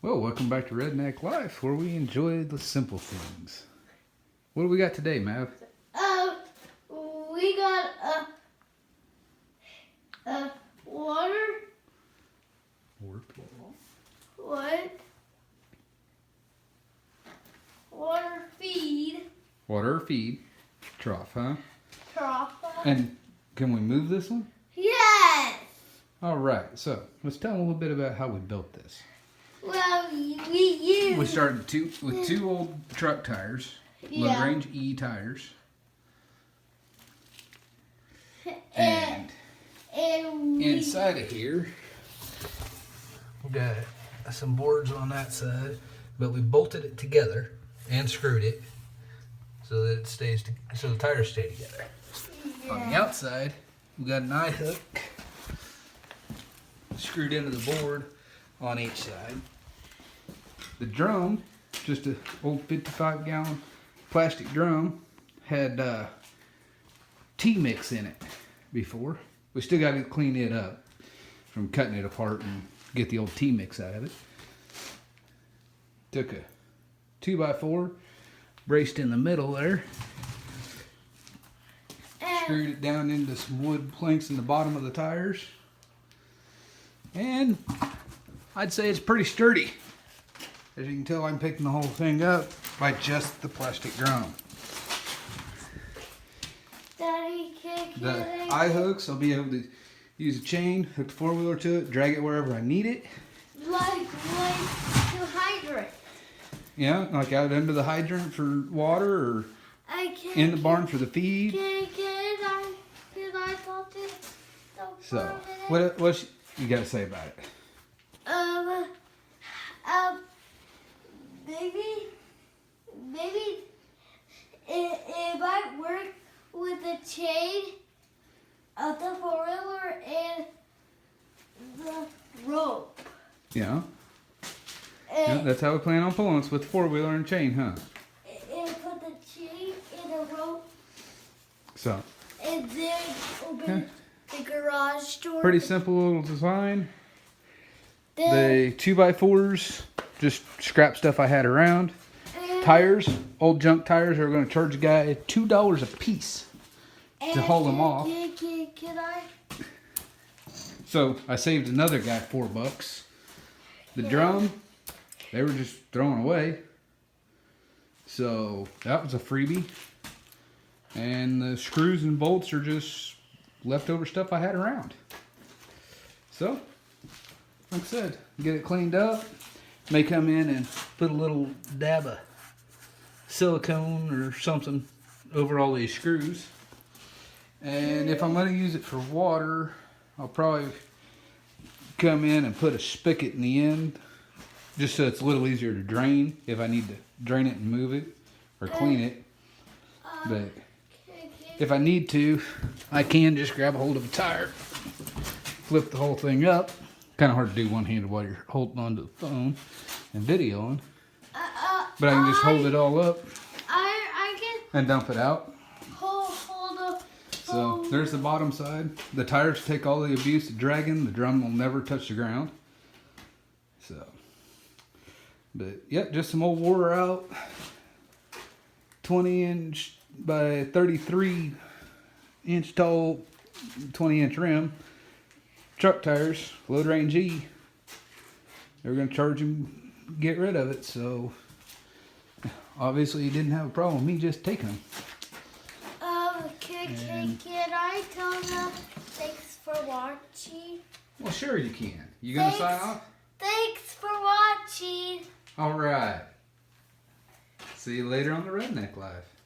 Well, welcome back to Redneck Life, where we enjoy the simple things. What do we got today, Mav? We got a water. What? Water feed. Water feed. Trough, huh? Trough. And can we move this one? Yes! Alright, so let's tell them a little bit about how we built this. Well, we started with two old truck tires, low range E tires. And inside of here, we got some boards on that side, but we bolted it together and screwed it so that it stays, so the tires stay together. Yeah. On the outside, we got an eye hook screwed into the board on each side. The drum, just an old 55-gallon plastic drum, had T-mix in it before. We still got to clean it up from cutting it apart and get the old T-mix out of it. Took a 2x4, braced in the middle there, screwed it down into some wood planks in the bottom of the tires, and I'd say it's pretty sturdy. As you can tell, I'm picking the whole thing up by just the plastic drum. Daddy, the eye hooks, I'll be able to use a chain, hook the four-wheeler to it, drag it wherever I need it. Like the hydrant. Yeah, like out under the hydrant for water, or in the barn for the feed. Can I talk to So, what you got to say about it? Maybe it might work with the chain of the four-wheeler and the rope. Yeah. Yeah, that's how we plan on pulling this, with the four-wheeler and chain, huh? And put the chain in the rope. So. And then open the garage door. Pretty simple little design. The 2x4s, just scrap stuff I had around. Tires, old junk tires, are going to charge a guy $2 a piece to haul them off. Can I? So I saved another guy $4. The drum, they were just thrown away. So that was a freebie. And the screws and bolts are just leftover stuff I had around. So, like I said, get it cleaned up. May come in and put a little dab of silicone or something over all these screws. And if I'm going to use it for water, I'll probably come in and put a spigot in the end, just so it's a little easier to drain if I need to drain it and move it or clean it. But if I need to, I can just grab a hold of a tire, flip the whole thing up. Kind of hard to do one-handed while you're holding onto the phone and videoing. But I can just hold it all up and dump it out. Hold up. So there's the bottom side. The tires take all the abuse of dragging. The drum will never touch the ground. So, but yep, just some old wore out 20-inch by 33-inch tall 20-inch rim truck tires, low range E. They were going to charge him to get rid of it, so obviously he didn't have a problem with me just taking them. Can I tell them thanks for watching? Well, sure you can. You going to sign off? Thanks for watching. All right. See you later on the Redneck Life.